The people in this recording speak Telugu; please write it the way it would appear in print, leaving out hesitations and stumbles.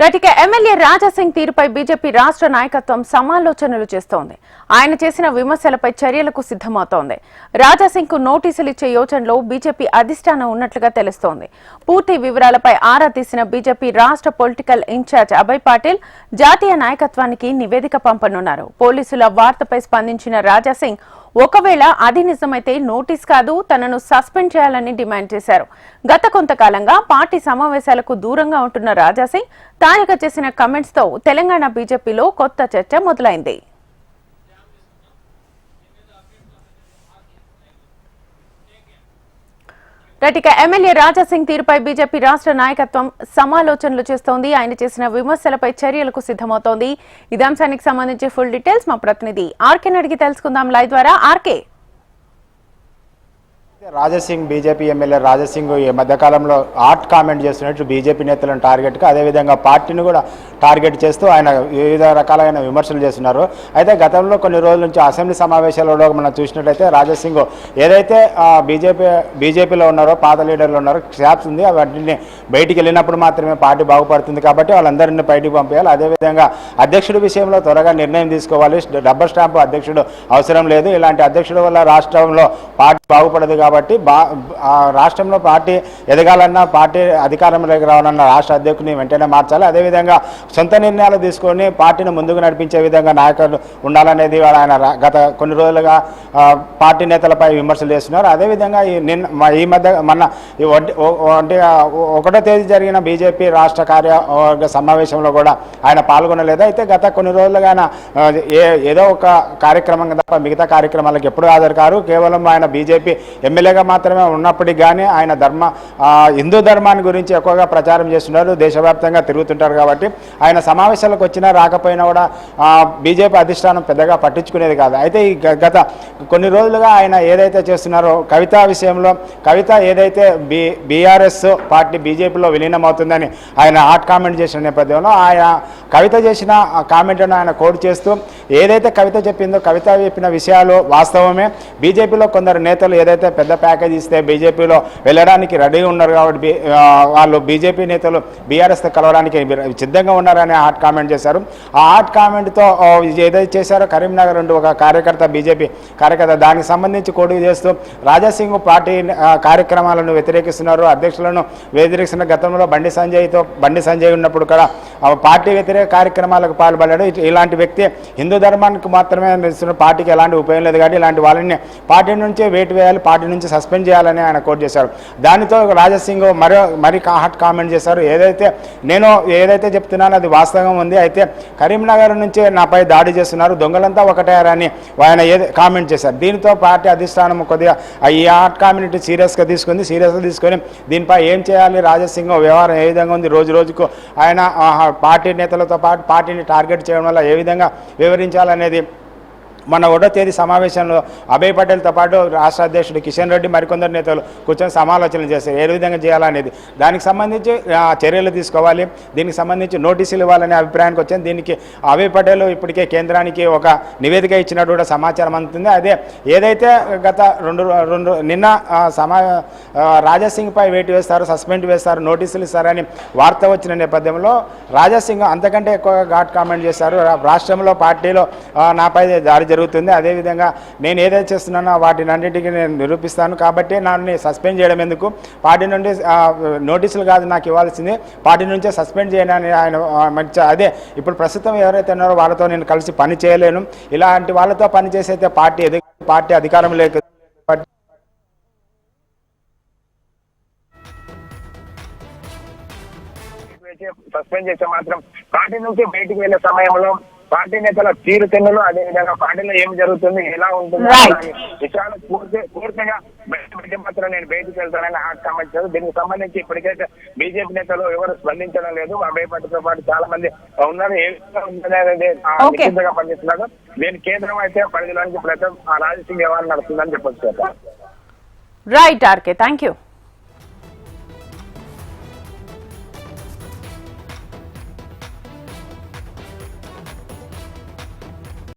ఇక ఎమ్మెల్యే రాజాసింగ్ తీరుపై బీజేపీ రాష్ట్ర నాయకత్వం సమాలోచనలు చేస్తోంది. ఆయన చేసిన విమర్శలపై చర్యలకు సిద్ధమవుతోంది. రాజాసింగ్ కు నోటీసులు ఇచ్చే యోచనలో బీజేపీ అధిష్టానం ఉన్నట్లుగా తెలుస్తోంది. పూర్తి వివరాలపై ఆరా తీసిన బీజేపీ రాష్ట్ర పొలిటికల్ ఇన్ఛార్జ్ అభయ్ పాటిల్ జాతీయ నాయకత్వానికి నివేదిక పంపనున్నారు. పోలీసుల వార్తపై స్పందించిన రాజాసింగ్ ఒకవేళ అది నిజమైతే నోటీస్ కాదు, తనను సస్పెండ్ చేయాలని డిమాండ్ చేశారు. గత కొంతకాలంగా పార్టీ సమావేశాలకు దూరంగా ఉంటున్న రాజాసింగ్ తాజాగా చేసిన కమెంట్స్ తో తెలంగాణ బీజేపీలో కొత్త చర్చ మొదలైంది. ఇక ఎమ్మెల్యే రాజాసింగ్ తీరుపై బీజేపీ రాష్ట్ర నాయకత్వం సమాలోచనలు చేస్తోంది. ఆయన చేసిన విమర్శలపై చర్యలకు సిద్ధమవుతోంది. ఇదే అంశానికి సంబంధించి ఫుల్ డీటెయిల్స్ మా ప్రతినిధి ఆర్కేని అడిగి తెలుసుకుందాం లైవ్ ద్వారా. RK, Raja Singh BJP MLA Raja Singh ఈ మధ్యకాలంలో హాట్ కామెంట్ చేస్తున్నట్టు బీజేపీ నేతలను టార్గెట్గా అదేవిధంగా పార్టీని కూడా టార్గెట్ చేస్తూ ఆయన వివిధ రకాలైన విమర్శలు చేస్తున్నారు. అయితే గతంలో కొన్ని రోజుల నుంచి అసెంబ్లీ సమావేశాలలో మనం చూసినట్లయితే రాజాసింగ్ ఏదైతే బీజేపీలో ఉన్నారో పాత లీడర్లు ఉన్నారో స్టాప్స్ ఉంది వాటిని బయటికి వెళ్ళినప్పుడు మాత్రమే పార్టీ బాగుపడుతుంది కాబట్టి వాళ్ళందరినీ బయటికి పంపేయాలి. అదేవిధంగా అధ్యక్షుడి విషయంలో త్వరగా నిర్ణయం తీసుకోవాలి. రబ్బర్ స్టాంపు అధ్యక్షుడు అవసరం లేదు. ఇలాంటి అధ్యక్షుడు వల్ల రాష్ట్రంలో పార్టీ బాగుపడదు కాబట్టి రాష్ట్రంలో పార్టీ ఎదగాలన్నా పార్టీ అధికారంలోకి రావాలన్న రాష్ట్ర అధ్యక్షుడిని వెంటనే మార్చాలి. అదేవిధంగా సొంత నిర్ణయాలు తీసుకొని పార్టీని ముందుకు నడిపించే విధంగా నాయకులు ఉండాలనేది ఆయన గత కొన్ని రోజులుగా పార్టీ నేతలపై విమర్శలు చేస్తున్నారు. అదేవిధంగా ఈ మధ్య మొన్న 1వ తేదీ జరిగిన బీజేపీ రాష్ట్ర కార్యవర్గ సమావేశంలో కూడా ఆయన పాల్గొనలేదు. అయితే గత కొన్ని రోజులుగా ఆయన ఏదో ఒక కార్యక్రమం తప్ప మిగతా కార్యక్రమాలకు ఎప్పుడు హాజరు కారు. కేవలం ఆయన బీజేపీ ఎమ్మెల్యేగా మాత్రమే ఉన్నప్పటికీ కానీ ఆయన హిందూ ధర్మాన్ని గురించి ఎక్కువగా ప్రచారం చేస్తున్నారు. దేశవ్యాప్తంగా తిరుగుతుంటారు కాబట్టి ఆయన సమావేశాలకు వచ్చినా రాకపోయినా కూడా బీజేపీ అధిష్టానం పెద్దగా పట్టించుకునేది కాదు. అయితే ఈ గత కొన్ని రోజులుగా ఆయన ఏదైతే చేస్తున్నారో కవిత విషయంలో కవిత ఏదైతే బీఆర్ఎస్ పార్టీ బీజేపీలో విలీనమవుతుందని ఆయన హాట్ కామెంట్ చేసిన నేపథ్యంలో ఆయన కవిత చేసిన కామెంట్ను ఆయన కోట్ చేస్తూ ఏదైతే కవిత చెప్పిందో కవిత చెప్పిన విషయాలు వాస్తవమే. బీజేపీలో కొందరు నేతలు ఏదైతే పెద్ద ప్యాకేజ్ ఇస్తే బీజేపీలో వెళ్ళడానికి రెడీగా ఉన్నారు కాబట్టి వాళ్ళు బీజేపీ నేతలు బీఆర్ఎస్తో కలవడానికి సిద్ధంగా ఉన్నారని హాట్ కామెంట్ చేశారు. ఆ హాట్ కామెంట్తో ఏదైతే చేశారో కరీంనగర్ నుండి ఒక కార్యకర్త బీజేపీ కార్యకర్త దానికి సంబంధించి కొడుకు చేస్తూ రాజాసింగ్ పార్టీ కార్యక్రమాలను వ్యతిరేకిస్తున్నారు, అధ్యక్షులను వ్యతిరేకిస్తున్న గతంలో బండి సంజయ్ ఉన్నప్పుడు కూడా పార్టీ వ్యతిరేక కార్యక్రమాలకు పాల్పడ్డాడు. ఇలాంటి వ్యక్తి హిందూ ధర్మానికి మాత్రమే నిలుస్తున్న పార్టీకి ఎలాంటి ఉపయోగం లేదు కాబట్టి ఇలాంటి వాళ్ళని పార్టీ నుంచే వేటు వేయాలి, పార్టీ నుంచి సస్పెండ్ చేయాలని ఆయన కోట్ చేశారు. దానితో రాజాసింగ్ మరి హాట్ కామెంట్ చేశారు. నేను ఏదైతే చెప్తున్నానో అది వాస్తవం ఉంది. అయితే కరీంనగర్ నుంచి నాపై దాడి చేస్తున్నారు, దొంగలంతా ఒకటేరని ఆయన కామెంట్ చేశారు. దీనితో పార్టీ అధిష్టానం కొద్దిగా ఈ హాట్ కామెంట్ సీరియస్గా తీసుకొని దీనిపై ఏం చేయాలి, రాజాసింగ్ వ్యవహారం ఏ విధంగా ఉంది, రోజు రోజుకు ఆయన పార్టీ నేతలతో పాటు పార్టీని టార్గెట్ చేయడం వల్ల ఏ విధంగా వివరించాలనేది మన 1వ తేదీ సమావేశంలో అభయ్ పటేల్తో పాటు రాష్ట్ర అధ్యక్షుడు కిషన్ రెడ్డి మరికొందరు నేతలు కూర్చొని సమాలోచనలు చేశారు. ఏ విధంగా చేయాలనేది దానికి సంబంధించి చర్యలు తీసుకోవాలి, దీనికి సంబంధించి నోటీసులు ఇవ్వాలనే అభిప్రాయానికి వచ్చాను. దీనికి అభయ్ పటేల్ ఇప్పటికే కేంద్రానికి ఒక నివేదిక ఇచ్చినట్టు కూడా సమాచారం అందుతుంది. అదే ఏదైతే గత నిన్న రాజాసింగ్పై వేటు వేస్తారు, సస్పెండ్ వేస్తారు, నోటీసులు ఇస్తారని వార్త వచ్చిన నేపథ్యంలో రాజాసింగ్ అంతకంటే ఎక్కువగా ఘాట్ కామెంట్ చేశారు. రాష్ట్రంలో పార్టీలో నాపై దాడి జరుగుతుంది, అదేవిధంగా నేను ఏదైతే చేస్తున్నానో వాటిని అన్నింటికీ నేను నిరూపిస్తాను కాబట్టి నన్ను సస్పెండ్ చేయడం ఎందుకు, పార్టీ నుండి నోటీసులు కాదు నాకు ఇవ్వాల్సింది, పార్టీ నుంచే సస్పెండ్ చేయడానికి ఆయన అదే ఇప్పుడు ప్రస్తుతం ఎవరైతే ఉన్నారో వాళ్ళతో నేను కలిసి పని చేయలేను, ఇలాంటి వాళ్ళతో పనిచేసైతే పార్టీ అధికారం లేక సస్పెండ్ చేస్తే మాత్రం పార్టీ నుంచి బయటికి వెళ్లే సమయంలో పార్టీ నేతల తీరుతెన్నులు అదేవిధంగా పార్టీలో ఏం జరుగుతుంది ఎలా ఉంటుంది విషయాలు పూర్తిగా బయట మాత్రం నేను బయటికి వెళ్తానని హాట్ కామెంట్ చేశారు. దీనికి సంబంధించి ఇప్పటికైతే బీజేపీ నేతలు ఎవరు స్పందించడం లేదు. అభయ్ పటేల్తో పాటు చాలా మంది ఉన్నారు. ఏ విధంగా ఉందనేది నిశ్చితంగా పనిచేస్తున్నారు. దీని కేంద్రం అయితే పరిధిలోనికి ప్రస్తుతం రాజాసింగ్ వ్యవహారం నడుస్తుందని చెప్పొచ్చు. Right RK, thank you.